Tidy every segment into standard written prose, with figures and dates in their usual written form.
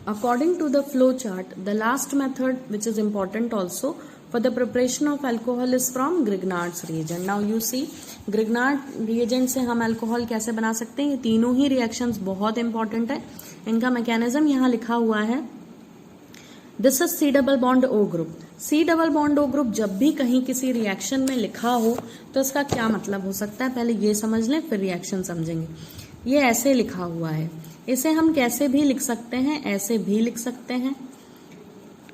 According to the flow chart, the last method, which is important also for the preparation of alcohol, is from Grignard's reagent. Now you see, Grignard reagent से हम alcohol कैसे बना सकते हैं. ये तीनों ही reactions बहुत important है. इनका mechanism यहाँ लिखा हुआ है. This is C double bond O group. C double bond O group जब भी कहीं किसी रिएक्शन में लिखा हो तो इसका क्या मतलब हो सकता है, पहले ये समझ लें फिर रिएक्शन समझेंगे. ये ऐसे लिखा हुआ है. इसे हम कैसे भी लिख सकते हैं, ऐसे भी लिख सकते हैं,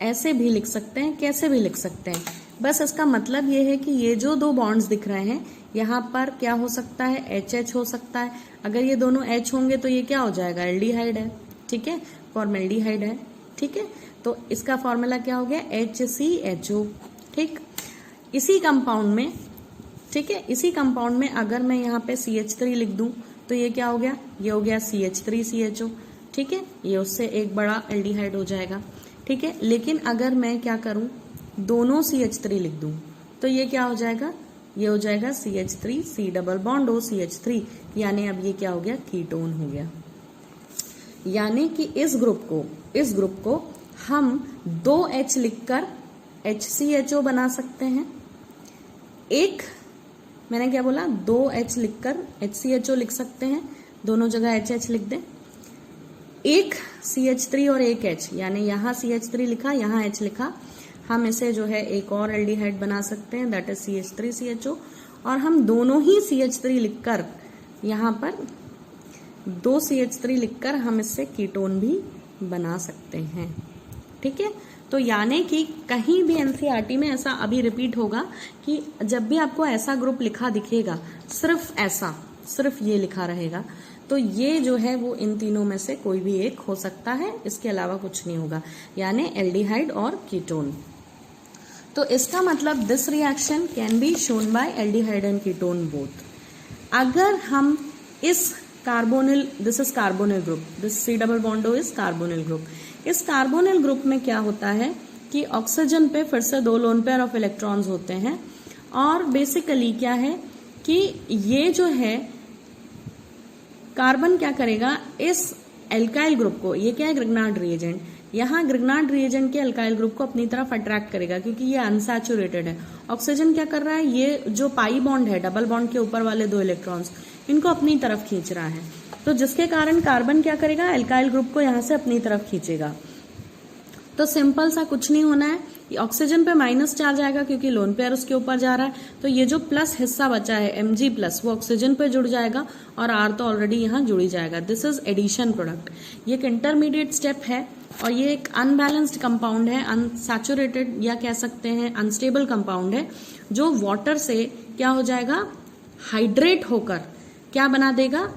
ऐसे भी लिख सकते हैं, कैसे भी लिख सकते हैं. बस इसका मतलब ये है कि ये जो दो बॉन्ड्स दिख रहे हैं यहाँ पर क्या हो सकता है, HH हो सकता है. अगर ये दोनों H होंगे तो ये क्या हो जाएगा, एल्डिहाइड है. ठीक है, फॉर्मेल्डिहाइड है. ठीक है, तो इसका फॉर्मूला क्या हो गया, HCHO. ठीक, इसी कंपाउंड में, ठीक है, इसी कंपाउंड में अगर मैं यहाँ पे CH3 लिख दूं तो ये क्या हो गया, ये हो गया CH3CHO. ठीक है, ये उससे एक बड़ा एल्डिहाइड हो जाएगा. ठीक है, लेकिन अगर मैं क्या करूं, दोनों CH3 लिख दूं तो ये क्या हो जाएगा, ये हो जाएगा CH3 C double bond O CH3. यानी अब ये क्या हो गया, कीटोन हो गया. यानी कि इस ग्रुप को हम 2H लिखकर HCHO बना सकते हैं. एक, मैंने क्या बोला, 2H लिखकर HCHO लिख सकते हैं, दोनों जगह HH लिख दें. एक CH3 और एक H, यानी यहाँ CH3 लिखा, यहाँ H लिखा, हम इसे जो है एक और एल्डिहाइड बना सकते हैं, दैट इज CH3CHO. और हम दोनों ही CH3 लिखकर, यहाँ पर 2 CH3 लिखकर हम इससे कीटोन भी बना सकते हैं. ठीक है, तो यानी कि कहीं भी एनसीईआरटी में ऐसा अभी रिपीट होगा कि जब भी आपको ऐसा ग्रुप लिखा दिखेगा, सिर्फ ऐसा, सिर्फ ये लिखा रहेगा, तो ये जो है वो इन तीनों में से कोई भी एक हो सकता है, इसके अलावा कुछ नहीं होगा, यानी एल्डिहाइड और कीटोन. तो इसका मतलब this reaction can be shown by aldehyde and ketone both. अगर हम इस carbonyl, this is carbonyl group, this C double bond O is carbonyl group. इस कार्बोनिल ग्रुप में क्या होता है कि ऑक्सीजन पे फिर से 2 लोन पेयर ऑफ इलेक्ट्रॉन्स होते हैं. और बेसिकली क्या है कि ये जो है कार्बन क्या करेगा, इस एल्काइल ग्रुप को, ये क्या है, ग्रिग्नार्ड रिएजेंट, यहाँ ग्रिग्नार्ड रिएजेंट के एल्काइल ग्रुप को अपनी तरफ अट्रैक्ट करेगा क्योंकि ये अनसैचुरेटेड है. ऑक्सीजन क्या कर रहा है, ये जो पाई बॉन्ड है, डबल बॉन्ड के ऊपर वाले 2 इलेक्ट्रॉन्स, इनको अपनी तरफ खींच रहा है. तो जिसके कारण कार्बन क्या करेगा, एल्काइल ग्रुप को यहां से अपनी तरफ खींचेगा. तो सिंपल सा कुछ नहीं होना है, ऑक्सीजन पे माइनस चार्ज आएगा क्योंकि लोन पेयर उसके ऊपर जा रहा है. तो ये जो प्लस हिस्सा बचा है Mg+, वो ऑक्सीजन पे जुड़ जाएगा और R तो ऑलरेडी यहाँ जुड़ ही जाएगा. This is addition product. ये एक इंटरमीडिएट स्टेप है और ये एक अनबैलेंस्ड कंपाउंड है, अनसैचुरेटेड या कह सकते हैं अनस्टेबल कंपाउंड है, जो वाटर से क्या हो जाएगा, हाइड्रेट होकर क्या बना देगा,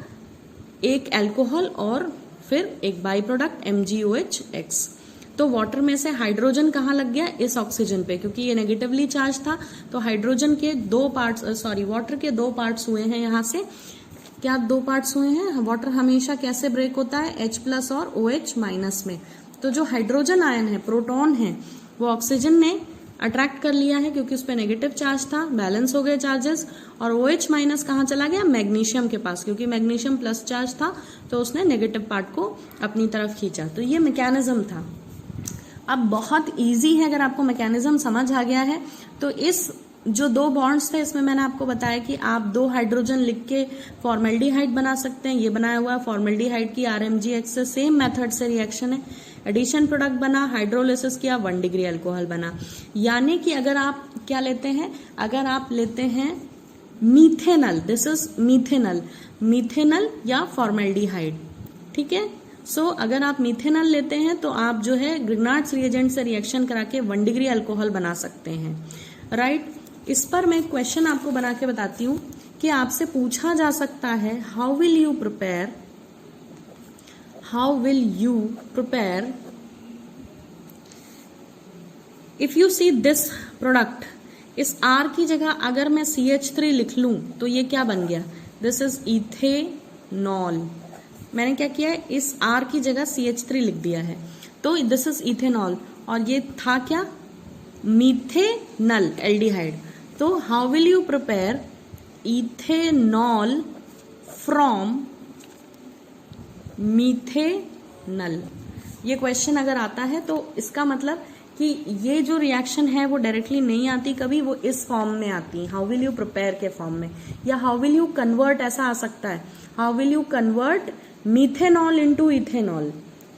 एक अल्कोहल और फिर एक बाई प्रोडक्ट MgOH(X). तो वाटर में से हाइड्रोजन कहाँ लग गया, इस ऑक्सीजन पे, क्योंकि ये नेगेटिवली चार्ज था. तो हाइड्रोजन के 2 पार्ट्स, वाटर के 2 पार्ट्स हुए हैं. यहाँ से क्या 2 पार्ट्स हुए हैं, वाटर हमेशा कैसे ब्रेक होता है, H+ और OH- में. तो जो हाइड्रोजन आयन है, प्रोटॉन है, वो ऑक्सीजन ने अट्रैक्ट कर लिया है क्योंकि उस पर नेगेटिव चार्ज था, बैलेंस हो गए चार्जेस. और OH- कहाँ चला गया, मैग्नीशियम के पास, क्योंकि मैग्नीशियम प्लस चार्ज था तो उसने नेगेटिव पार्ट को अपनी तरफ खींचा. तो ये मैकेनिज्म था. अब बहुत इजी है, अगर आपको मैकेनिज्म समझ आ गया है तो इस जो 2 बॉन्ड्स थे इसमें मैंने आपको बताया कि आप 2 हाइड्रोजन लिख के फॉर्मेल्डिहाइड बना सकते हैं. ये बनाया हुआ है फॉर्मेल्डिहाइड की RMgX से, सेम मेथड से रिएक्शन है. एडिशन प्रोडक्ट बना, हाइड्रोलिसिस किया, 1 डिग्री अल्कोहल बना. यानी कि अगर आप क्या लेते हैं, अगर आप लेते हैं मीथेनल, दिस इज मीथेनल या फॉर्मेल्डिहाइड. ठीक है, सो अगर आप मीथेनल लेते हैं तो आप जो है ग्रिग्नार्ड्स रिएजेंट से रिएक्शन करा के 1 डिग्री अल्कोहल बना सकते हैं. राइट. इस पर मैं क्वेश्चन आपको बना के बताती हूँ कि आपसे पूछा जा सकता है, how will you prepare if you see this product. इस R की जगह अगर मैं CH3 लिख लूं तो ये क्या बन गया, दिस इज इथेनॉल. मैंने क्या किया है, इस R की जगह CH3 लिख दिया है, तो दिस इज इथेनॉल. और ये था क्या, मीथेनल एल्डिहाइड. तो how will you prepare ethanol from methanal. ये क्वेश्चन अगर आता है तो इसका मतलब कि ये जो रिएक्शन है वो डायरेक्टली नहीं आती कभी, वो इस फॉर्म में आती है, हाउ विल यू प्रिपेयर के फॉर्म में, या हाउ विल यू कन्वर्ट ऐसा आ सकता है, how will you convert methanol into ethanol,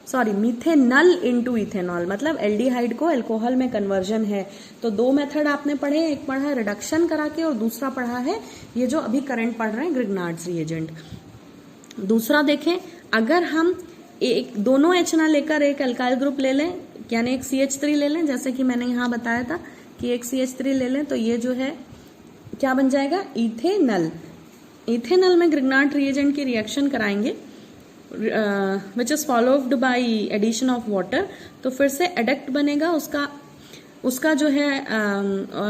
sorry methanal into ethanol, मतलब एल्डिहाइड को अल्कोहल में कन्वर्जन है। तो दो मेथड आपने पढ़े, एक पढ़ा है रिडक्शन करा के और दूसरा पढ़ा है ये जो अभी करंट पढ़ रहे हैं ग्रिग्नार्ड्स रिएजेंट। दूसरा देखें, अगर हम एक दोनों H ना लेकर एक अल्काइल ग्रुप ले लें, यानी एक CH3 ले लें, जैसे कि मैंने यहाँ बताया था कि एक CH3 ले लें, तो ये जो है क्या बन जाएगा, इथेनल। इथेनल में ग्रिग्नार्ड रिएजेंट की रिएक्शन कराएंगे which is followed by addition of water, तो फिर से एडक्ट बनेगा, उसका जो है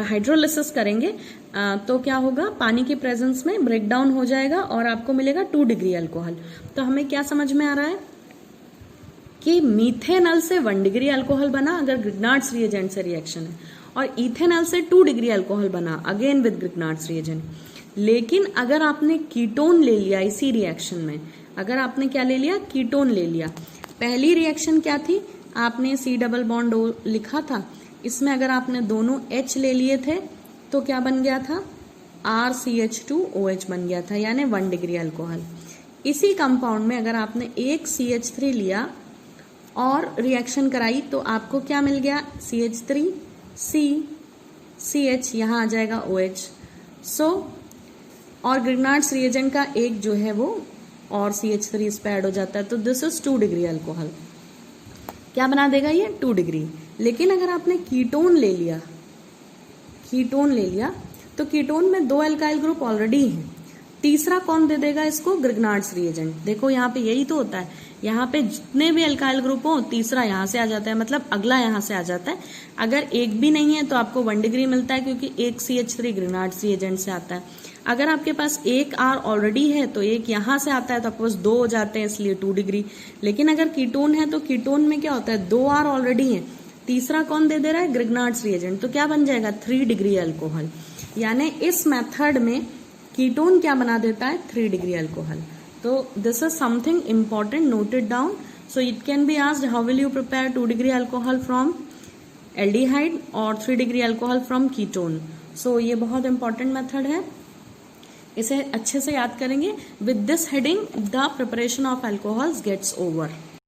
हाइड्रोलिसिस करेंगे, तो क्या होगा, पानी की प्रेजेंस में ब्रेक डाउन हो जाएगा और आपको मिलेगा 2 डिग्री अल्कोहल। तो हमें क्या समझ में आ रहा है कि मीथेनल से 1 डिग्री अल्कोहल बना अगर ग्रिग्नार्ड्स रिएजेंट से रिएक्शन है, और इथेनल से 2 डिग्री अल्कोहल बना अगेन विद ग्रिग्नार्ड्स रिएजेंट। लेकिन अगर आपने कीटोन ले लिया इसी रिएक्शन में, अगर आपने क्या ले लिया, कीटोन ले लिया, पहली रिएक्शन क्या थी, आपने C डबल बॉन्ड O लिखा था, इसमें अगर आपने दोनों H ले लिए थे तो क्या बन गया था, RCH2OH बन गया था, यानी 1 डिग्री अल्कोहल। इसी कंपाउंड में अगर आपने एक CH3 लिया और रिएक्शन कराई तो आपको क्या मिल गया, CH3 CH, यहाँ आ जाएगा OH। और ग्रिग्नार्ड्स रिएजेंट का एक जो है वो और CH3 इस पे ऐड हो जाता है, तो दिस इज 2 डिग्री अल्कोहल। क्या बना देगा ये, 2 डिग्री। लेकिन अगर आपने कीटोन ले लिया तो कीटोन में 2 अल्काइल ग्रुप ऑलरेडी हैं, तीसरा कौन दे देगा इसको, ग्रिग्नार्ड्स रिएजेंट। देखो यहाँ पे यही तो होता है, यहाँ पे जितने भी अल्काइल ग्रुप हो तीसरा यहाँ से आ जाता है, मतलब अगला यहाँ से आ जाता है। अगर एक भी नहीं है तो आपको 1 डिग्री मिलता है, क्योंकि एक CH3 ग्रिग्नार्ड्स रिएजेंट से आता है। अगर आपके पास एक R ऑलरेडी है तो एक यहाँ से आता है, तो आपके पास 2 हो जाते हैं, इसलिए 2 डिग्री। लेकिन अगर कीटोन है तो कीटोन में क्या होता है, 2 R ऑलरेडी है, तीसरा कौन दे रहा है, ग्रिग्नार्ड्स रिएजेंट, तो क्या बन जाएगा, 3 डिग्री अल्कोहल। यानी इस मेथड में कीटोन क्या बना देता है, 3 डिग्री अल्कोहल। तो this is something important, noted down. So it can be asked how will you prepare 2 degree alcohol from aldehyde और 3 डिग्री अल्कोहल फ्रॉम कीटोन। सो ये बहुत इंपॉर्टेंट मेथड है, इसे अच्छे से याद करेंगे। With this heading the preparation of alcohols gets over.